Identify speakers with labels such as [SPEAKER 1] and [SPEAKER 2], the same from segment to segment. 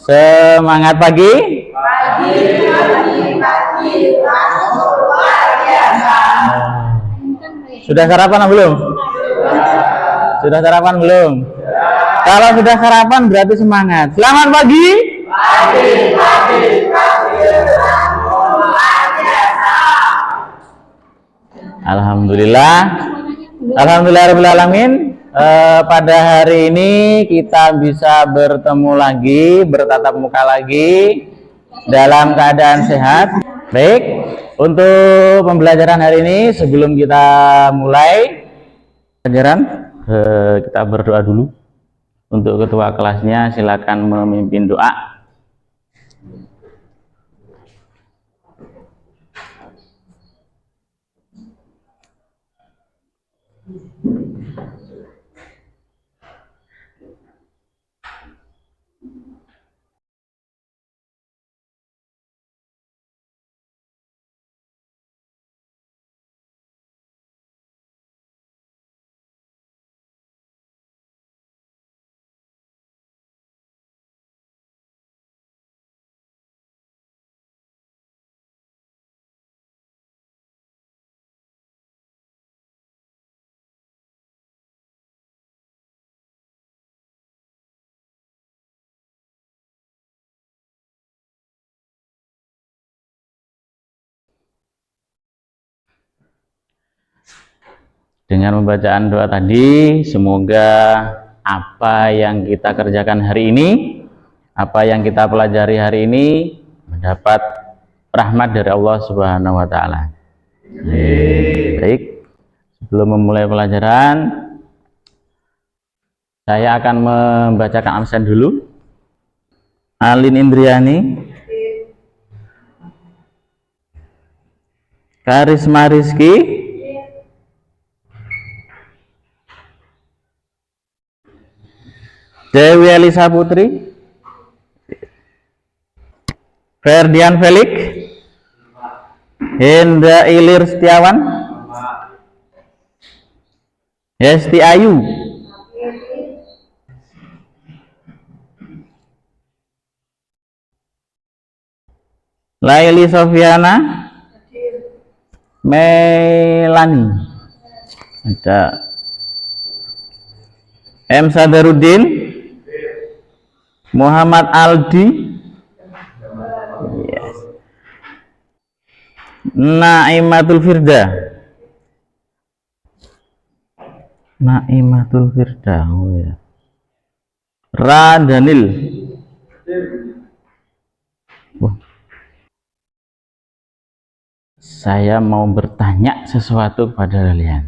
[SPEAKER 1] Semangat pagi.
[SPEAKER 2] Luar biasa.
[SPEAKER 1] Sudah sarapan belum? Sudah sarapan belum? Kalau sudah sarapan berarti semangat. Selamat pagi.
[SPEAKER 2] Luar biasa.
[SPEAKER 1] Alhamdulillah. Alhamdulillahirrahmanirrahim. Pada hari ini kita bisa bertemu lagi, bertatap muka lagi dalam keadaan sehat. Baik, untuk pembelajaran hari ini sebelum kita mulai pelajaran, kita berdoa dulu. Untuk ketua kelasnya silakan memimpin doa. Dengan pembacaan doa tadi, semoga apa yang kita kerjakan hari ini, apa yang kita pelajari hari ini mendapat rahmat dari Allah Subhanahu wa taala. Baik, sebelum memulai pelajaran, saya akan membacakan absen dulu. Alin Indriani, Karisma Rizky, Dewi Elisa Putri, Ferdian Felix, Hendra Ilir Setiawan, Hesti Ayu, Laili Sofiana, Melani, ada M. Sadarudin, Muhammad Aldi, yes. Naimatul Firda, oh ya. Radanil, saya mau bertanya sesuatu kepada kalian.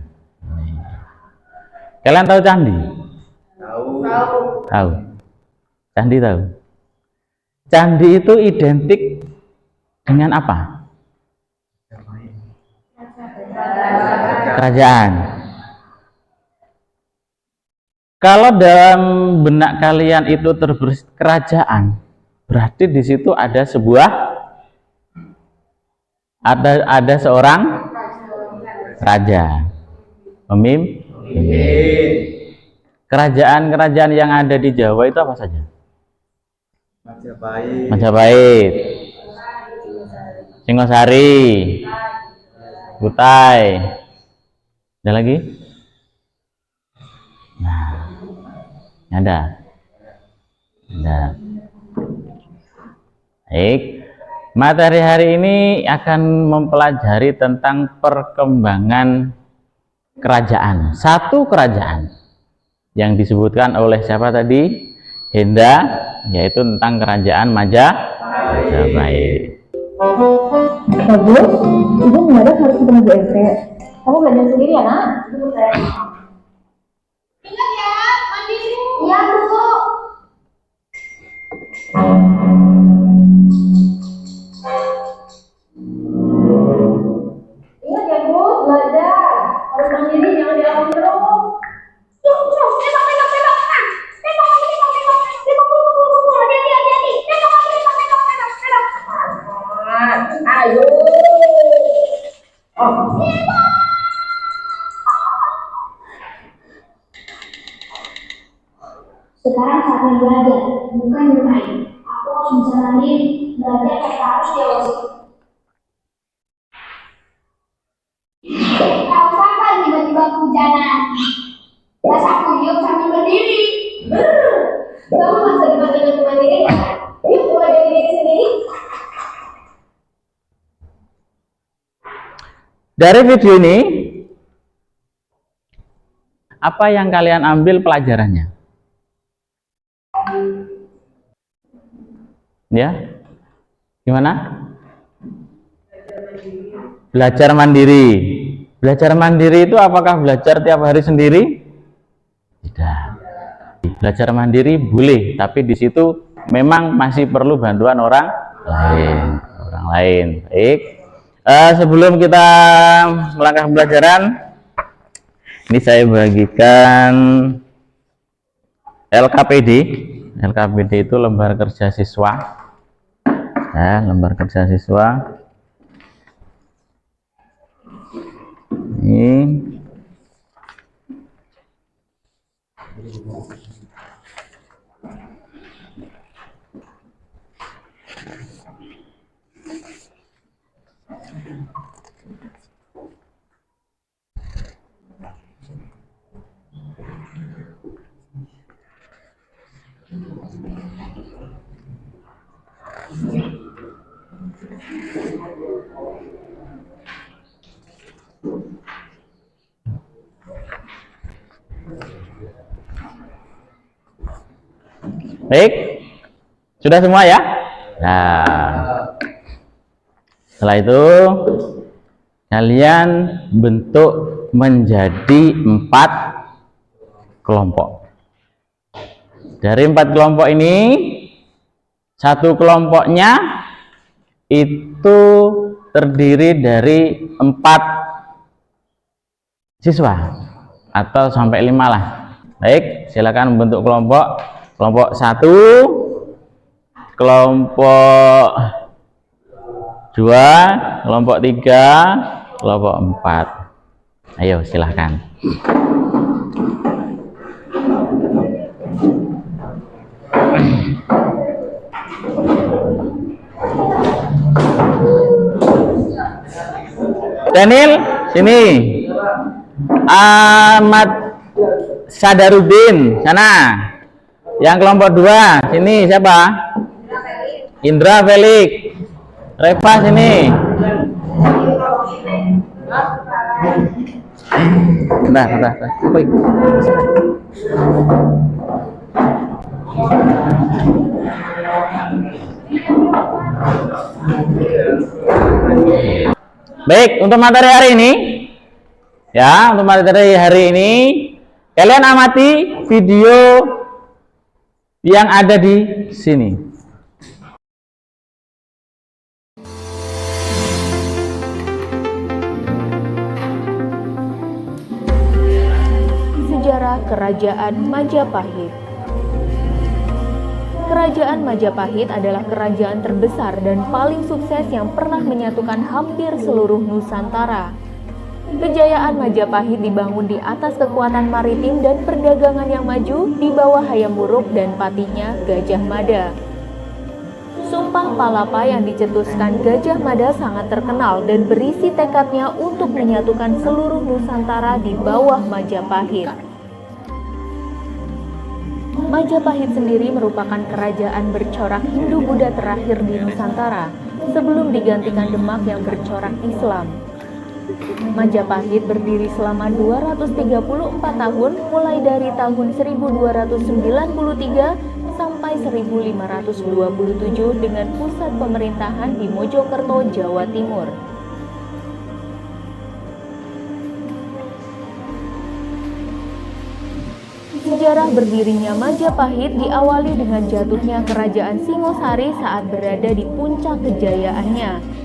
[SPEAKER 1] Kalian tahu candi? Tahu. Candi tahu. Candi itu identik dengan apa? Kerajaan. Kalau dalam benak kalian itu terbersih kerajaan, berarti di situ ada ada seorang raja, pemimpin. Kerajaan-kerajaan yang ada di Jawa itu apa saja? Majapahit, Singosari, Kutai, ada lagi? Nah, ada. Baik, materi hari ini akan mempelajari tentang perkembangan kerajaan. Satu kerajaan yang disebutkan oleh siapa tadi? Henda, yaitu tentang kerajaan Majapahit.
[SPEAKER 3] Bagus, ibu mendadak harus ketemu Bu RT. Kamu belajar sendiri ya nak?
[SPEAKER 2] Ingat ya, mandi dulu. Iya Bu. Ingat ya Bu, belajar harus mandiri, jangan dilakukan terus. Ayo.
[SPEAKER 3] Sekarang saatnya belajar, bukan bermain. Aku
[SPEAKER 2] menjalani belajar tanpa harus dewasa. Tahu sampai tiba-tiba kehujanan. Rasa kuyup sambil berdiri. Kamu masa depan dengan kemandirian. Yuk mulai dari diri sendiri.
[SPEAKER 1] Dari video ini, apa yang kalian ambil pelajarannya? Ya, gimana? Belajar mandiri. Belajar mandiri itu apakah belajar tiap hari sendiri? Tidak. Belajar mandiri boleh, tapi di situ memang masih perlu bantuan orang lain. Baik. Sebelum kita melangkah pembelajaran, ini saya bagikan LKPD. LKPD itu lembar kerja siswa. Ya, lembar kerja siswa. Ini. Baik, sudah semua ya? Nah, setelah itu kalian bentuk menjadi 4 kelompok. Dari 4 kelompok ini, satu kelompoknya itu terdiri dari 4 siswa atau sampai 5 lah. Baik, silakan membentuk kelompok. Kelompok 1, kelompok 2, kelompok 3, kelompok 4. Ayo silahkan. Daniel, sini. Ahmad Sadarudin, sana. Yang kelompok 2, sini siapa? Indra Felix. Reva sini. Bentar. Baik, untuk materi hari ini, ya, untuk materi hari ini, kalian amati video yang ada di sini.
[SPEAKER 4] Sejarah Kerajaan Majapahit. Kerajaan Majapahit adalah kerajaan terbesar dan paling sukses yang pernah menyatukan hampir seluruh Nusantara. Kejayaan Majapahit dibangun di atas kekuatan maritim dan perdagangan yang maju di bawah Hayam Wuruk dan patinya Gajah Mada. Sumpah Palapa yang dicetuskan Gajah Mada sangat terkenal dan berisi tekadnya untuk menyatukan seluruh Nusantara di bawah Majapahit. Majapahit sendiri merupakan kerajaan bercorak Hindu-Buddha terakhir di Nusantara sebelum digantikan Demak yang bercorak Islam. Majapahit berdiri selama 234 tahun mulai dari tahun 1293 sampai 1527 dengan pusat pemerintahan di Mojokerto, Jawa Timur. Sejarah berdirinya Majapahit diawali dengan jatuhnya kerajaan Singosari saat berada di puncak kejayaannya.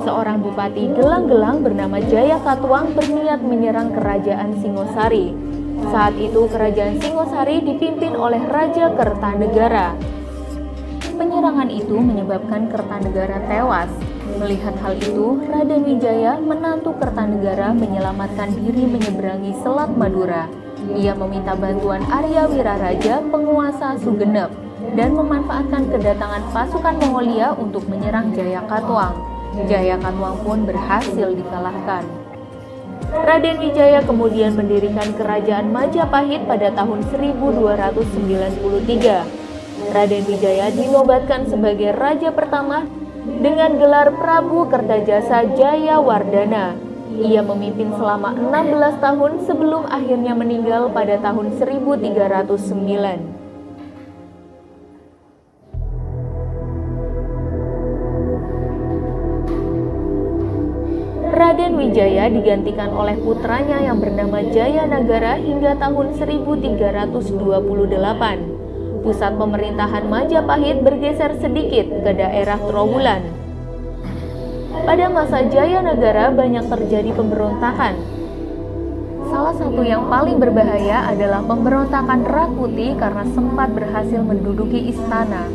[SPEAKER 4] Seorang bupati gelang-gelang bernama Jaya Katuang berniat menyerang kerajaan Singosari. Saat itu kerajaan Singosari dipimpin oleh Raja Kertanegara. Penyerangan itu menyebabkan Kertanegara tewas. Melihat hal itu, Raden Wijaya, menantu Kertanegara, menyelamatkan diri menyeberangi Selat Madura. Ia meminta bantuan Arya Wiraraja, penguasa Sugenep. dan memanfaatkan kedatangan pasukan Mongolia untuk menyerang Jaya Katuang. Jaya Katuang pun berhasil dikalahkan. Raden Wijaya kemudian mendirikan kerajaan Majapahit pada tahun 1293. Raden Wijaya dinobatkan sebagai raja pertama dengan gelar Prabu Kertajasa Jayawardana. Ia memimpin selama 16 tahun sebelum akhirnya meninggal pada tahun 1309. Raden Wijaya digantikan oleh putranya yang bernama Jayanagara hingga tahun 1328. Pusat pemerintahan Majapahit bergeser sedikit ke daerah Trowulan. Pada masa Jayanagara banyak terjadi pemberontakan. Salah satu yang paling berbahaya adalah pemberontakan Rakuti karena sempat berhasil menduduki istana.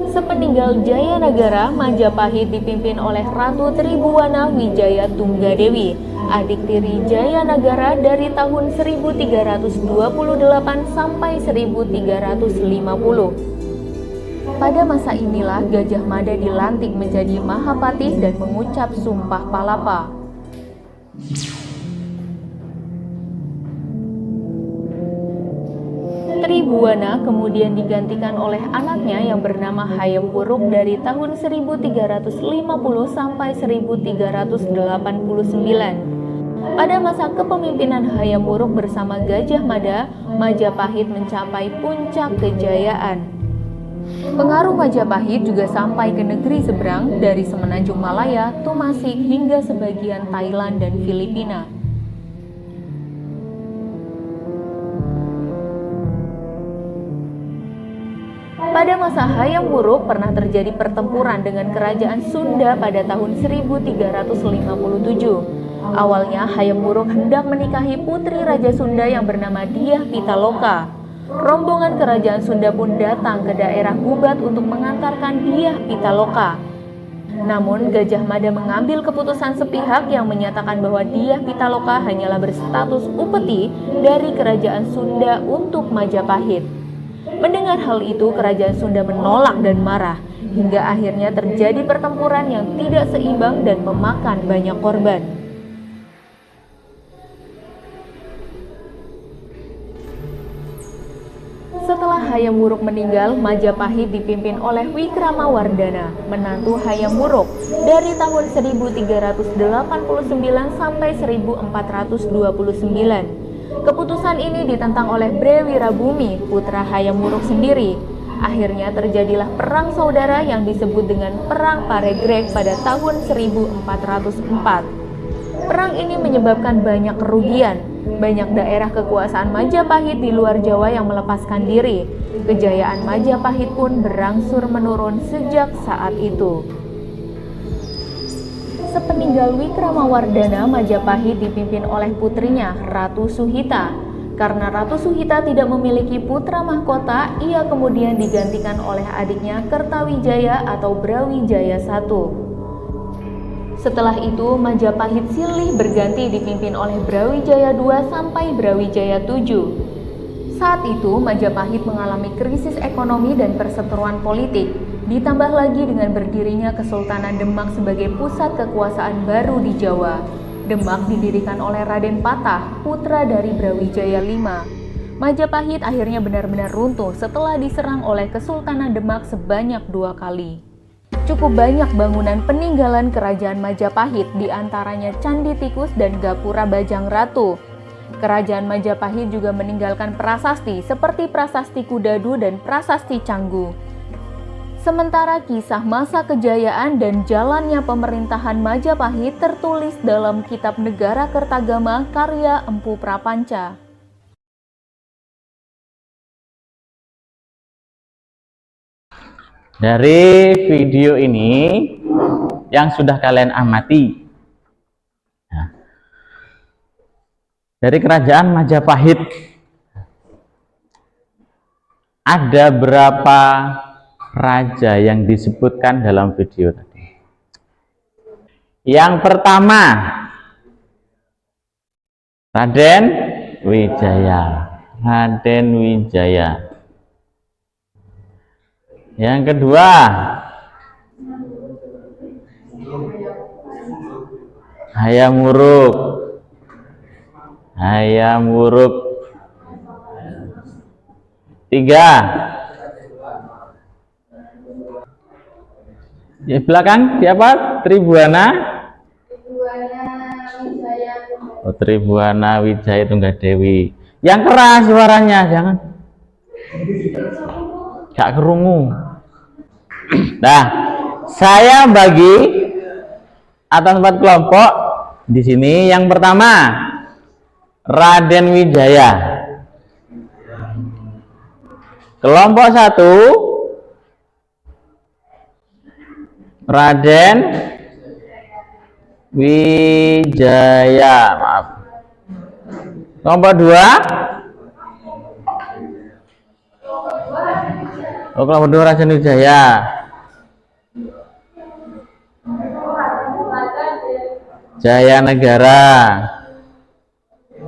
[SPEAKER 4] Sepeninggal Jayanagara, Majapahit dipimpin oleh Ratu Tribhuwana Wijaya Tunggadewi, adik tiri Jayanagara dari tahun 1328 sampai 1350. Pada masa inilah Gajah Mada dilantik menjadi Mahapatih dan mengucap Sumpah Palapa. Tribhuwana kemudian digantikan oleh anaknya yang bernama Hayam Wuruk dari tahun 1350 sampai 1389. Pada masa kepemimpinan Hayam Wuruk bersama Gajah Mada, Majapahit mencapai puncak kejayaan. Pengaruh Majapahit juga sampai ke negeri seberang dari semenanjung Malaya, Tumasik hingga sebagian Thailand dan Filipina. Pada masa Hayam Wuruk pernah terjadi pertempuran dengan kerajaan Sunda pada tahun 1357. Awalnya Hayam Wuruk hendak menikahi putri Raja Sunda yang bernama Dyah Pitaloka. Rombongan kerajaan Sunda pun datang ke daerah Gubat untuk mengantarkan Dyah Pitaloka. Namun Gajah Mada mengambil keputusan sepihak yang menyatakan bahwa Dyah Pitaloka hanyalah berstatus upeti dari kerajaan Sunda untuk Majapahit. Mendengar hal itu, kerajaan Sunda menolak dan marah, hingga akhirnya terjadi pertempuran yang tidak seimbang dan memakan banyak korban. Setelah Hayam Wuruk meninggal, Majapahit dipimpin oleh Wikramawardhana, menantu Hayam Wuruk, dari tahun 1389 sampai 1429. Keputusan ini ditentang oleh Bre Wirabumi, putra Hayam Wuruk sendiri. Akhirnya terjadilah perang saudara yang disebut dengan Perang Paregreg pada tahun 1404. Perang ini menyebabkan banyak kerugian. Banyak daerah kekuasaan Majapahit di luar Jawa yang melepaskan diri. Kejayaan Majapahit pun berangsur menurun sejak saat itu. Sepeninggal Wikramawardhana, Majapahit dipimpin oleh putrinya, Ratu Suhita. Karena Ratu Suhita tidak memiliki putra mahkota, ia kemudian digantikan oleh adiknya Kertawijaya atau Brawijaya I. Setelah itu, Majapahit silih berganti dipimpin oleh Brawijaya II sampai Brawijaya VII. Saat itu, Majapahit mengalami krisis ekonomi dan perseteruan politik, ditambah lagi dengan berdirinya Kesultanan Demak sebagai pusat kekuasaan baru di Jawa. Demak didirikan oleh Raden Patah, putra dari Brawijaya V. Majapahit akhirnya benar-benar runtuh setelah diserang oleh Kesultanan Demak sebanyak 2 kali. Cukup banyak bangunan peninggalan kerajaan Majapahit, diantaranya Candi Tikus dan Gapura Bajang Ratu. Kerajaan Majapahit juga meninggalkan prasasti seperti Prasasti Kudadu dan Prasasti Canggu. Sementara kisah masa kejayaan dan jalannya pemerintahan Majapahit tertulis dalam Kitab Negara Kertagama karya Empu Prapanca.
[SPEAKER 1] Dari video ini yang sudah kalian amati, dari kerajaan Majapahit ada berapa raja yang disebutkan dalam video tadi? Yang pertama, Raden Wijaya. Raden Wijaya. Yang kedua, hayam huruf. Hayam huruf. 3. Di belakang siapa? Tribuana. Oh, Tribuana Wijaya Tunggadewi. Yang keras suaranya, jangan. Gak kerungu. Nah, saya bagi atas 4 kelompok di sini. Yang pertama, Raden Wijaya. Kelompok 1, Raden Wijaya. Maaf. Kelompok 2, kelompok 2 Raden Wijaya. Jaya Negara.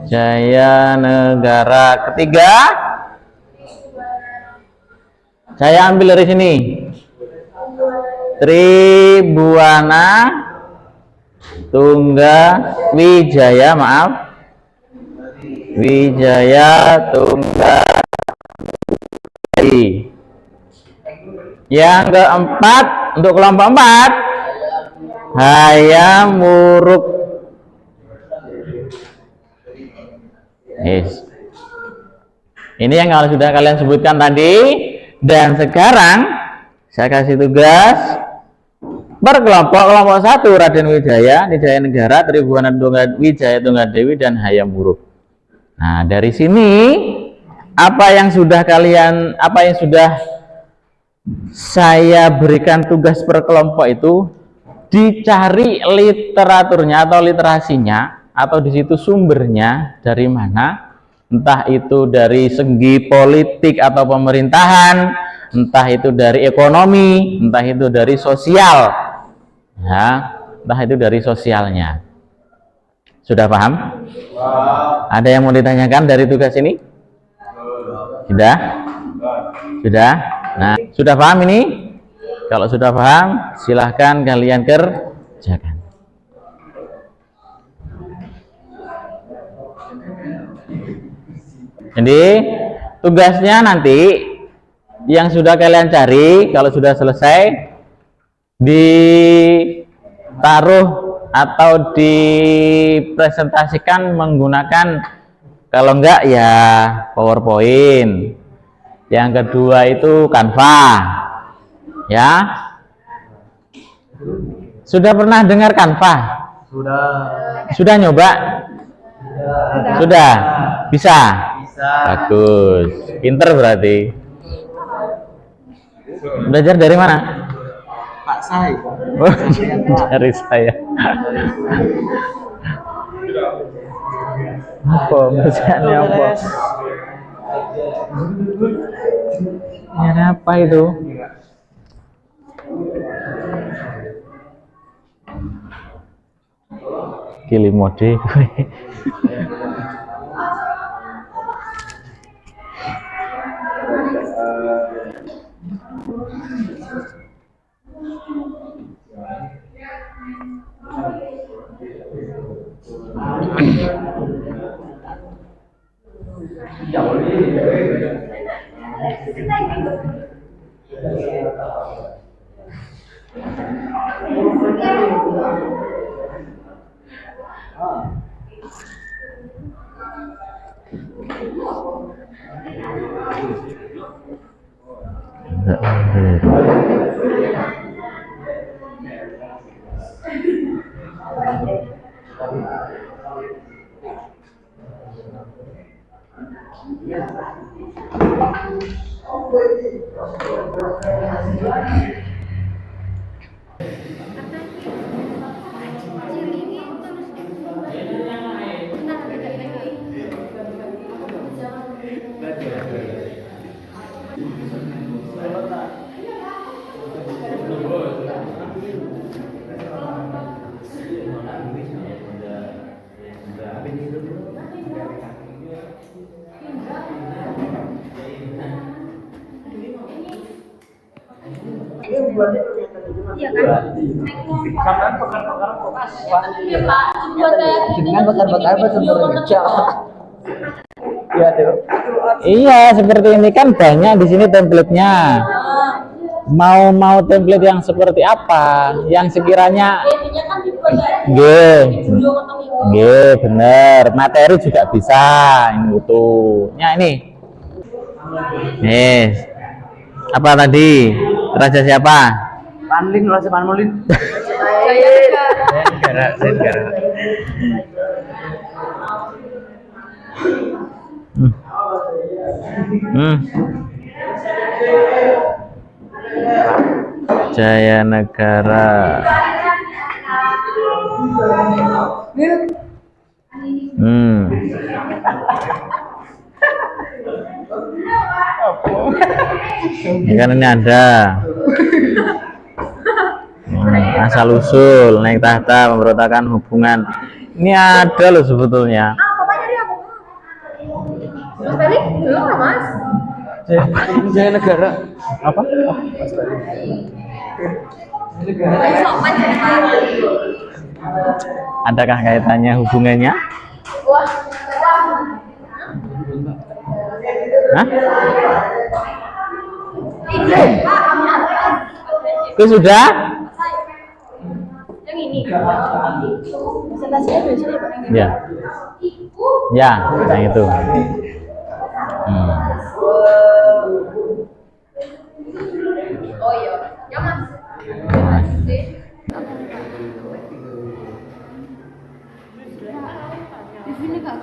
[SPEAKER 1] Jaya Negara. Ketiga, saya ambil dari sini. Tribuana Tunggawijaya, maaf. Wijaya Tunggadewi. Yang keempat, untuk kelompok 4, hayam huruf. Yes. Ini yang kalau sudah kalian sebutkan tadi. Dan sekarang saya kasih tugas per kelompok. Kelompok 1 Raden Wijaya, Wijaya Negara, Tribuana Wijaya Tunggadewi, dan hayam huruf. Nah, dari sini apa yang sudah saya berikan tugas per kelompok itu dicari literaturnya atau literasinya, atau di situ sumbernya dari mana. Entah itu dari segi politik atau pemerintahan, entah itu dari ekonomi, entah itu dari sosial, ya, entah itu dari sosialnya. Sudah paham? Ada yang mau ditanyakan dari tugas ini? Sudah? Sudah? Nah, sudah paham ini? Kalau sudah paham, silahkan kalian kerjakan. Jadi tugasnya nanti yang sudah kalian cari, kalau sudah selesai, ditaruh atau dipresentasikan menggunakan, kalau enggak ya PowerPoint. Yang kedua itu Canva, ya. Sudah pernah dengar Canva? Sudah nyoba? Sudah. Bisa? Bagus, pinter berarti. Belajar dari mana?
[SPEAKER 5] Pak Sai.
[SPEAKER 1] Oh, dari saya. Apa bacaannya apa? Ini apa itu? Kilimode.
[SPEAKER 2] Iya kan? Iya Pak, buat
[SPEAKER 5] Dengan bakar-bakar bersumber kerja. Iya tuh.
[SPEAKER 1] Iya, seperti ini kan banyak di sini template-nya. Mau template yang seperti apa? Yang sekiranya
[SPEAKER 2] intinya kan dibuat
[SPEAKER 1] G, G, bener. Materi juga bisa. Ini utuhnya ini. Nih, apa tadi? Raja siapa?
[SPEAKER 5] Panlin, Raja Panlin.
[SPEAKER 1] Saya negara. Jaya Negara. Ini kan ini ada asal usul naik tahta pemberontakan hubungan. Ini ada loh sebetulnya.
[SPEAKER 2] Mas Feli, belum loh Mas.
[SPEAKER 5] Jaya Negara.
[SPEAKER 1] Apa?
[SPEAKER 2] Sopan jadi Pak.
[SPEAKER 1] Adakah kaitannya hubungannya?
[SPEAKER 2] Wah,
[SPEAKER 1] Hah?
[SPEAKER 2] Pak.
[SPEAKER 1] Itu sudah?
[SPEAKER 2] Yang ini. Presentasinya dari sini Pak.
[SPEAKER 1] Ya. Ya, yang itu.
[SPEAKER 2] Oh iya, ya Mas. Di sini Kak,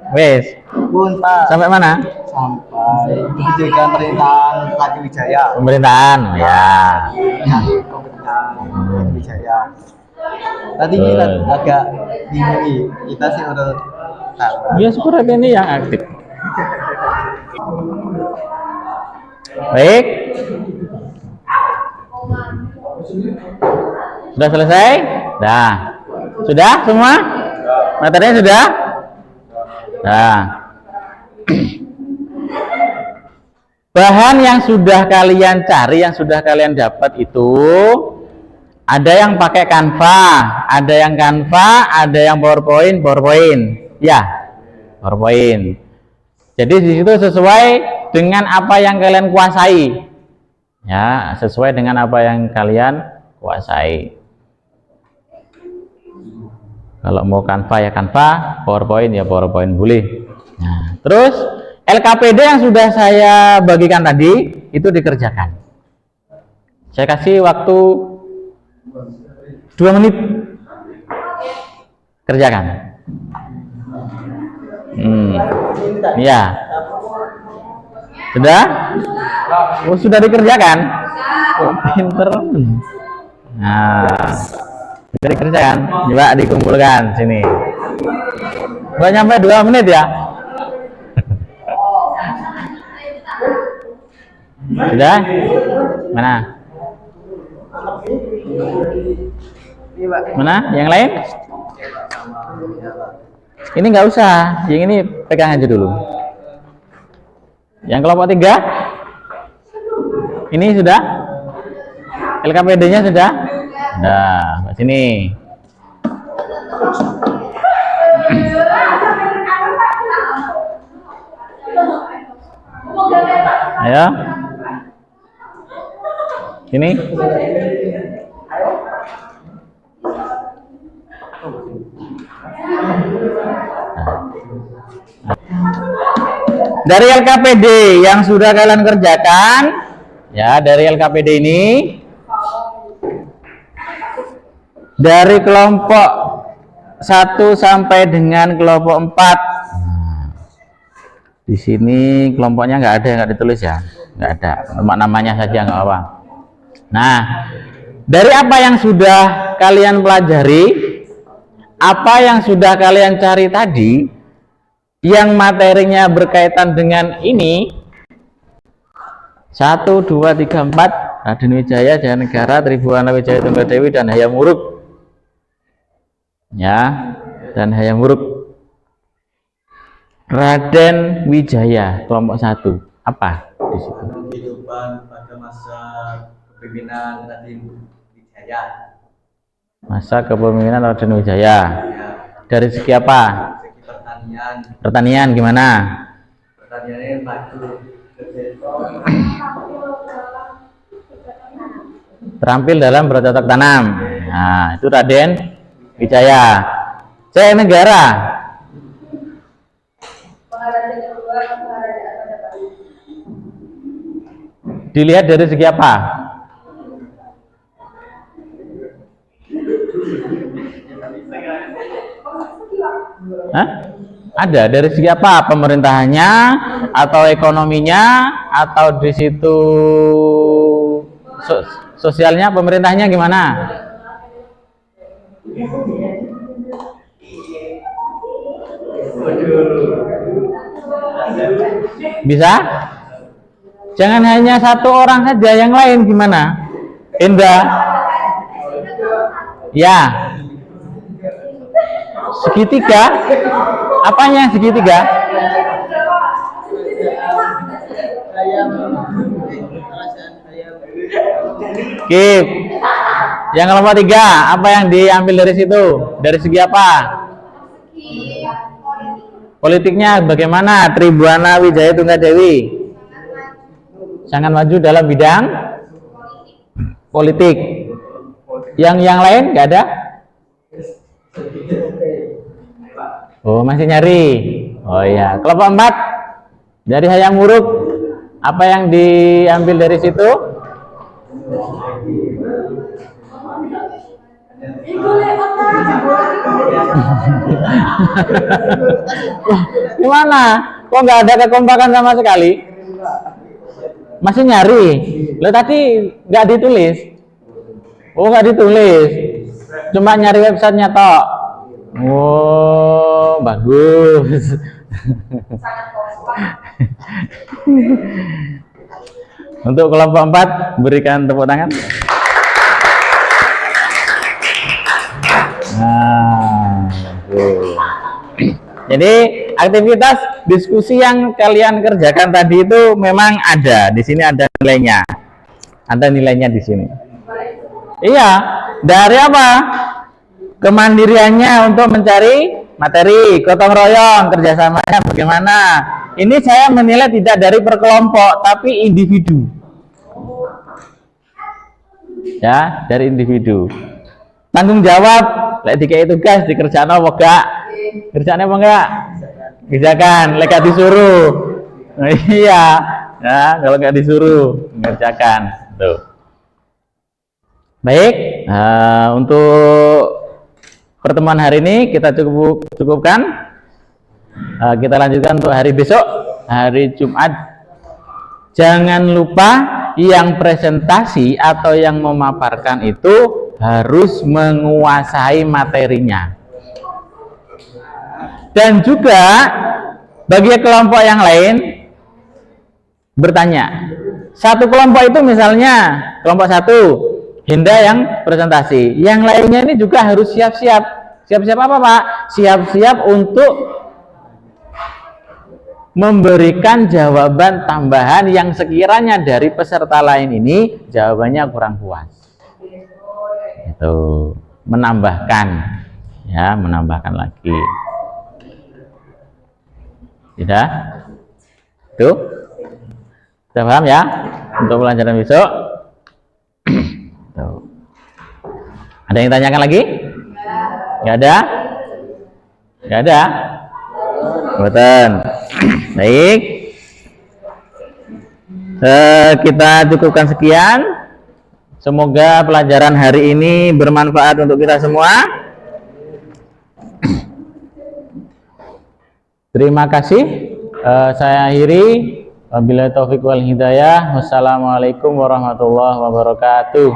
[SPEAKER 1] Wes,
[SPEAKER 5] Bun, Pak.
[SPEAKER 1] sampai mana?
[SPEAKER 5] Sampai kebijakan pemerintahan Kaki Wijaya.
[SPEAKER 1] Pemerintahan, oh ya.
[SPEAKER 5] Pemerintahan Kaki Wijaya. Tadi kita agak bingung nih. Kita sih udah tahu.
[SPEAKER 1] Ya syukur ini yang aktif. Baik. Sudah selesai? Dah. Sudah semua? Materinya sudah? Nah, bahan yang sudah kalian cari, yang sudah kalian dapat itu ada yang pakai Canva, ada yang PowerPoint, ya, PowerPoint. Jadi di situ sesuai dengan apa yang kalian kuasai, ya, sesuai dengan apa yang kalian kuasai. Kalau mau Canva ya Canva, PowerPoint ya PowerPoint boleh. Nah, terus LKPD yang sudah saya bagikan tadi itu dikerjakan. Saya kasih waktu 2 menit. Kerjakan. Ya. Sudah? Oh, sudah dikerjakan? Oh, pinter. Nah, bisa dikerjakan, coba dikumpulkan sini. Nggak nyampe 2 menit ya. Sudah? Mana? Mana? Yang lain? Ini nggak usah, yang ini pegang aja dulu. Yang kelompok 3? Ini sudah? LKPD-nya sudah? Nah, sini. Ayo. Sini. Dari LKPD yang sudah kalian kerjakan, ya, dari LKPD ini, dari kelompok 1 sampai dengan kelompok 4. Di sini kelompoknya nggak ada, nggak ditulis ya, nggak ada, cuma namanya saja, nggak apa. Nah, dari apa yang sudah kalian pelajari, apa yang sudah kalian cari tadi, yang materinya berkaitan dengan ini 1, 2, 3, 4 Raden Wijaya, Jayanegara, Tribuana Wijaya Tunggadewi dan Hayam Wuruk ya, dan Hayam Wuruk. Raden Wijaya kelompok 1 apa di situ?
[SPEAKER 5] Kehidupan pada masa kepemimpinan Raden Wijaya.
[SPEAKER 1] Masa kepemimpinan Raden Wijaya. Dari segi apa?
[SPEAKER 5] Segi pertanian.
[SPEAKER 1] Pertanian gimana?
[SPEAKER 5] Pertaniannya maju.
[SPEAKER 1] Terampil dalam bercocok tanam. Nah, itu Raden Wijaya. Jayanegara. Dilihat dari segi apa? Hah? Ada dari segi apa? Pemerintahannya atau ekonominya atau di situ sosialnya, pemerintahnya gimana? Bisa? Jangan hanya satu orang saja, yang lain gimana? Indra? Ya. Segitiga? Apanya segitiga? Kip. Yang kelompok 3, apa yang diambil dari situ? Dari segi apa? Politiknya bagaimana? Tribuana Wijaya Tunggadewi sangat maju dalam bidang politik. Yang lain nggak ada? Oh, masih nyari. Oh iya, kelompok 4 dari Hayam Wuruk, apa yang diambil dari situ? Gimana? Kok nggak ada kekompakan sama sekali? Masih nyari? Lo tadi nggak ditulis? Oh, nggak ditulis, cuma nyari websitenya toh. Oh, bagus. Untuk kelompok 4 berikan tepuk tangan. Nah, jadi aktivitas diskusi yang kalian kerjakan tadi itu memang ada di sini, ada nilainya, di sini. Iya, dari apa? Kemandiriannya untuk mencari materi, gotong royong, kerjasamanya bagaimana. Ini saya menilai tidak dari per kelompok, tapi individu. Ya, dari individu. Tanggung jawab, lek dikai tugas dikerjakan apa enggak? Kerjaan apa enggak? Kerjakan, lek gak disuruh. Nah, iya, ya, kalau nggak disuruh mengerjakan. Tuh. Baik, untuk pertemuan hari ini kita cukupkan. Kita lanjutkan untuk hari besok, hari Jumat. Jangan lupa yang presentasi atau yang memaparkan itu harus menguasai materinya. Dan juga bagi kelompok yang lain bertanya. Satu kelompok itu misalnya kelompok 1 Hinda yang presentasi, yang lainnya ini juga harus siap-siap. Siap-siap apa, Pak? Siap-siap untuk memberikan jawaban tambahan yang sekiranya dari peserta lain ini jawabannya kurang puas. Itu menambahkan, ya, menambahkan lagi. Tidak? Itu? Sudah paham ya? Untuk pelajaran besok. Tuh. Ada yang tanyakan lagi? Nggak ada? Nggak ada? Betul. Baik. Kita cukupkan sekian. Semoga pelajaran hari ini bermanfaat untuk kita semua. Terima kasih. Saya akhiri. Wabillahi taufiq wal hidayah. Wassalamualaikum warahmatullahi wabarakatuh.